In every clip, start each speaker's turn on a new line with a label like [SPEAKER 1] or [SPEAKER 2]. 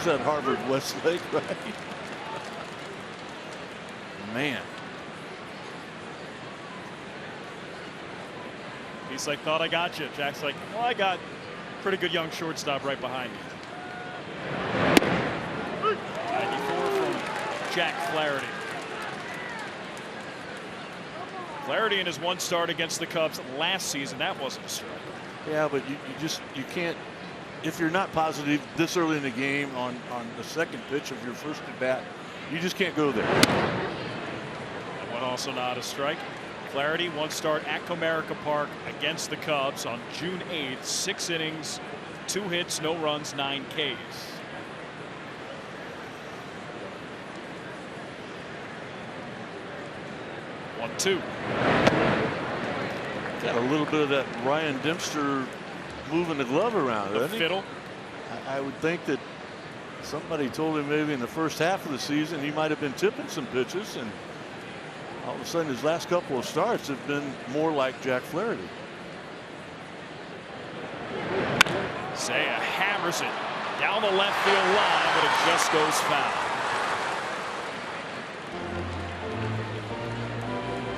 [SPEAKER 1] was at Harvard Westlake, right? Man.
[SPEAKER 2] He's like, thought I got you. Jack's like, well, I got pretty good young shortstop right behind me. 94 from Jack Flaherty. Flaherty in his one start against the Cubs last season, that wasn't a strike.
[SPEAKER 1] Yeah, but you can't, if you're not positive this early in the game on the second pitch of your first at bat, you just can't go there.
[SPEAKER 2] That one also not a strike. Flaherty one start at Comerica Park against the Cubs on June 8th. 6 innings, 2 hits, no runs, 9 Ks. One, two.
[SPEAKER 1] Got a little bit of that Ryan Dempster moving the glove around.
[SPEAKER 2] The fiddle.
[SPEAKER 1] I would think that somebody told him maybe in the first half of the season he might have been tipping some pitches, and all of a sudden his last couple of starts have been more like Jack Flaherty.
[SPEAKER 2] Seiya hammers it down the left field line, but it just goes foul.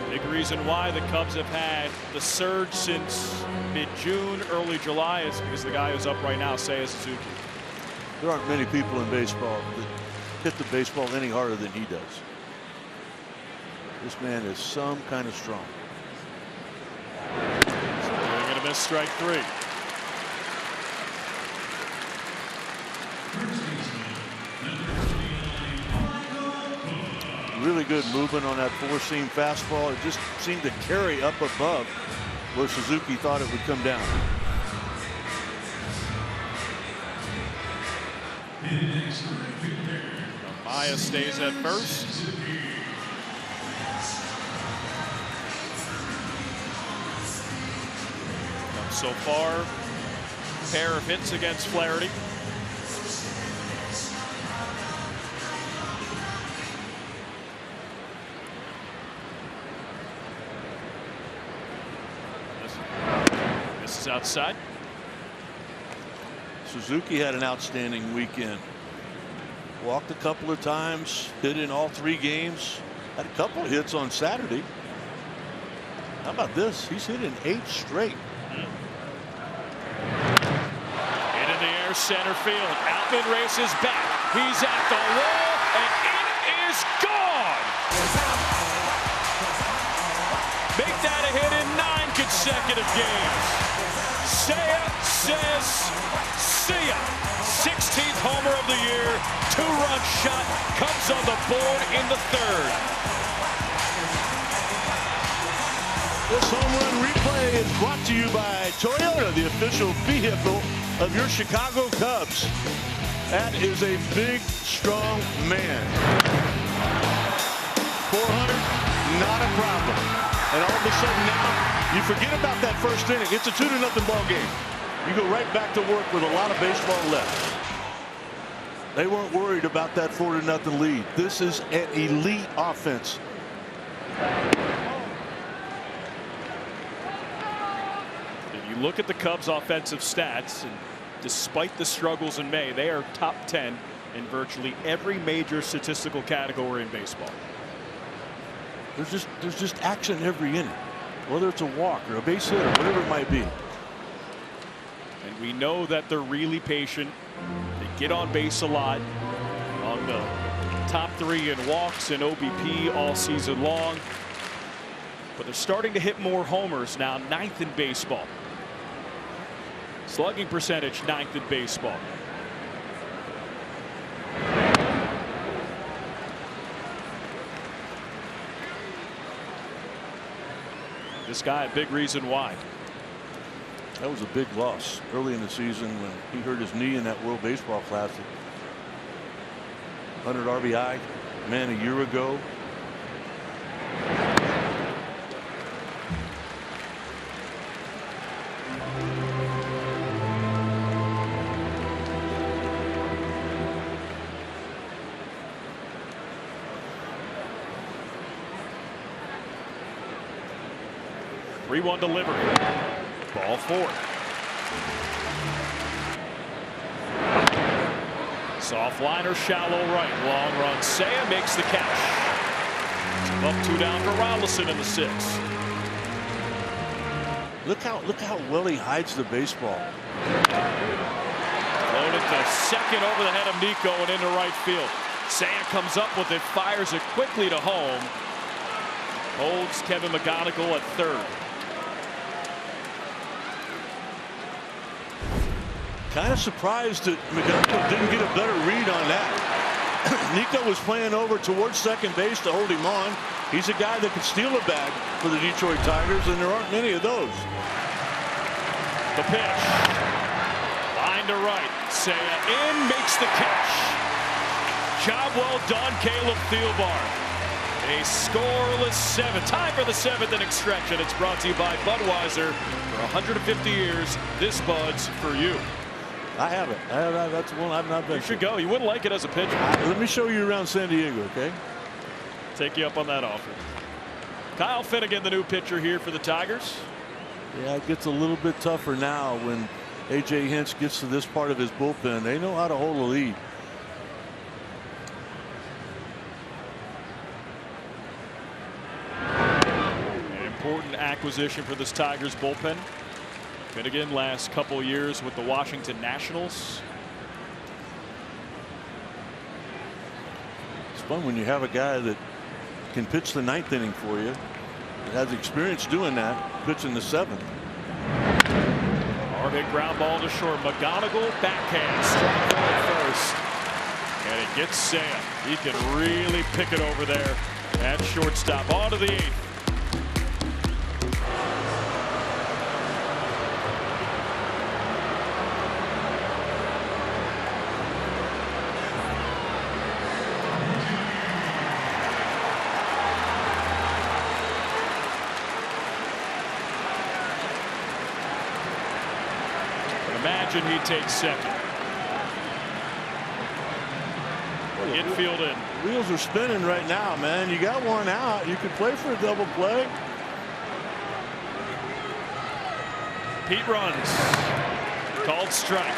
[SPEAKER 2] Big reason why the Cubs have had the surge since mid-June, early July is because the guy who's up right now, Seiya Suzuki.
[SPEAKER 1] There aren't many people in baseball that hit the baseball any harder than he does. This man is some kind of strong.
[SPEAKER 2] Swing and a miss, strike 3.
[SPEAKER 1] Really good movement on that four-seam fastball. It just seemed to carry up above where Suzuki thought it would come down.
[SPEAKER 2] Maya stays at first. So far, pair of hits against Flaherty. This is outside.
[SPEAKER 1] Suzuki had an outstanding weekend. Walked a couple of times, hit in all 3 games, had a couple of hits on Saturday. How about this? He's hit in 8 straight.
[SPEAKER 2] Hit in the air, center field. Outman races back. He's at the wall, and it is gone. Make that a hit in 9 consecutive games. Seiya says, see ya. 16th homer of the year. 2-run shot comes on the board in the 3rd.
[SPEAKER 1] This home run replay is brought to you by Toyota, the official vehicle of your Chicago Cubs. That is a big, strong man. 400, not a problem. And all of a sudden now, you forget about that first inning. It's a 2-0 ball game. You go right back to work with a lot of baseball left. They weren't worried about that 4-0 lead. This is an elite offense.
[SPEAKER 2] If you look at the Cubs' offensive stats, and despite the struggles in May, they are top 10 in virtually every major statistical category in baseball.
[SPEAKER 1] There's just action every inning, whether it's a walk or a base hit or whatever it might be.
[SPEAKER 2] And we know that they're really patient. They get on base a lot, on the top 3 in walks and OBP all season long. But they're starting to hit more homers now, 9th in baseball. Slugging percentage, 9th in baseball. This guy, a big reason why.
[SPEAKER 1] That was a big loss early in the season when he hurt his knee in that World Baseball Classic. 100 RBI, man, a year ago.
[SPEAKER 2] Three-one delivery. Ball 4. Soft liner, shallow right. Long run. Seiya makes the catch. Up 2 down for Rolison in the 6th.
[SPEAKER 1] Look how well he hides the baseball.
[SPEAKER 2] Loaded to second over the head of Nico and into right field. Seiya comes up with it, fires it quickly to home. Holds Kevin McGonigal at third.
[SPEAKER 1] Kind of surprised that McGonigal didn't get a better read on that. Nico was playing over towards second base to hold him on. He's a guy that can steal a bag for the Detroit Tigers, and there aren't many of those.
[SPEAKER 2] The pitch. Line to right. Seiya in, makes the catch. Job well done, Caleb Thielbar. A scoreless 7. Time for the 7th inning stretch, and it's brought to you by Budweiser. For 150 years, this Bud's for you.
[SPEAKER 1] I have it. That's one I've not been.
[SPEAKER 2] You should go. You wouldn't like it as a pitcher.
[SPEAKER 1] Let me show you around San Diego, okay?
[SPEAKER 2] Take you up on that offer. Kyle Finnegan, the new pitcher here for the Tigers.
[SPEAKER 1] Yeah, it gets a little bit tougher now when A.J. Hinch gets to this part of his bullpen. They know how to hold a lead.
[SPEAKER 2] An important acquisition for this Tigers bullpen. Finnegan last couple years with the Washington Nationals.
[SPEAKER 1] It's fun when you have a guy that can pitch the 9th inning for you. He has experience doing that, pitching the 7th.
[SPEAKER 2] Hard hit ground ball to short. McGonigal backhand, strike at first. And it gets Seiya. He can really pick it over there at shortstop. On to the 8th. Imagine he takes second. Infield in.
[SPEAKER 1] Wheels are spinning right now, man. You got one out. You could play for a double play.
[SPEAKER 2] Pete runs. Called strike.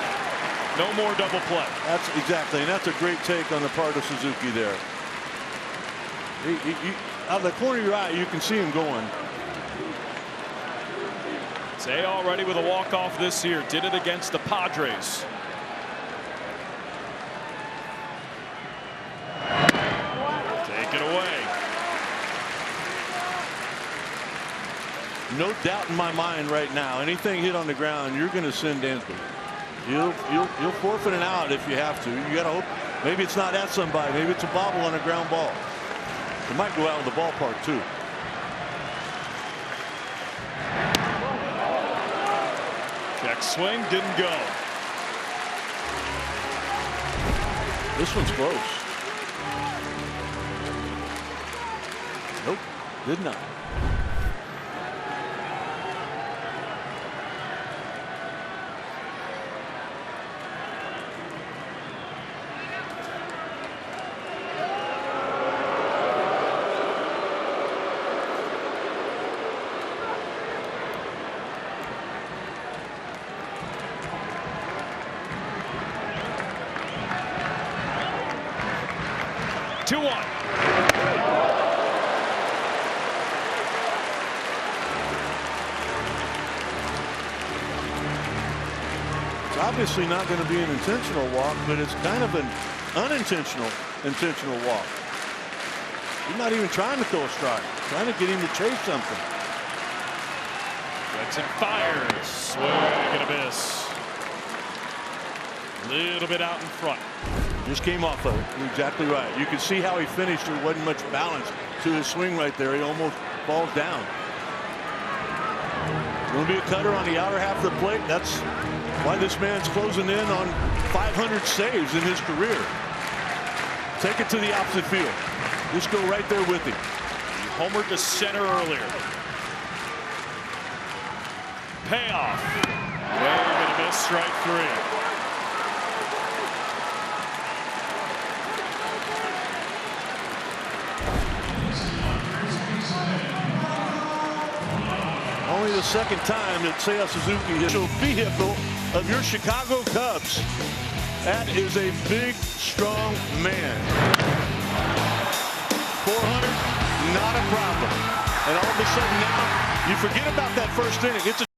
[SPEAKER 2] No more double play.
[SPEAKER 1] That's exactly, and that's a great take on the part of Suzuki there. Out of the corner of your eye, you can see him going.
[SPEAKER 2] Seiya already with a walk-off this year. Did it against the Padres. Take it away.
[SPEAKER 1] No doubt in my mind right now, anything hit on the ground, you're going to send Dansby. You'll forfeit an out if you have to. You got to hope maybe it's not at somebody. Maybe it's a bobble on a ground ball. It might go out of the ballpark too.
[SPEAKER 2] Check swing, didn't go.
[SPEAKER 1] This one's close. Nope, did not. Obviously not going to be an intentional walk, but it's kind of an unintentional walk. He's not even trying to throw a strike, trying to get him to chase something.
[SPEAKER 2] Jackson fires, swing and a miss. A little bit out in front.
[SPEAKER 1] Just came off of it. You're exactly right. You can see how he finished. There wasn't much balance to his swing right there. He almost falls down. Going to be a cutter on the outer half of the plate. That's why this man's closing in on 500 saves in his career. Take it to the opposite field. Just go right there with him.
[SPEAKER 2] He homered to center earlier. Payoff. Wave and a miss, strike 3.
[SPEAKER 1] Only the second time that Seiya Suzuki is a vehicle of your Chicago Cubs. That is a big, strong man. 400, not a problem. And all of a sudden now, you forget about that first inning. It's a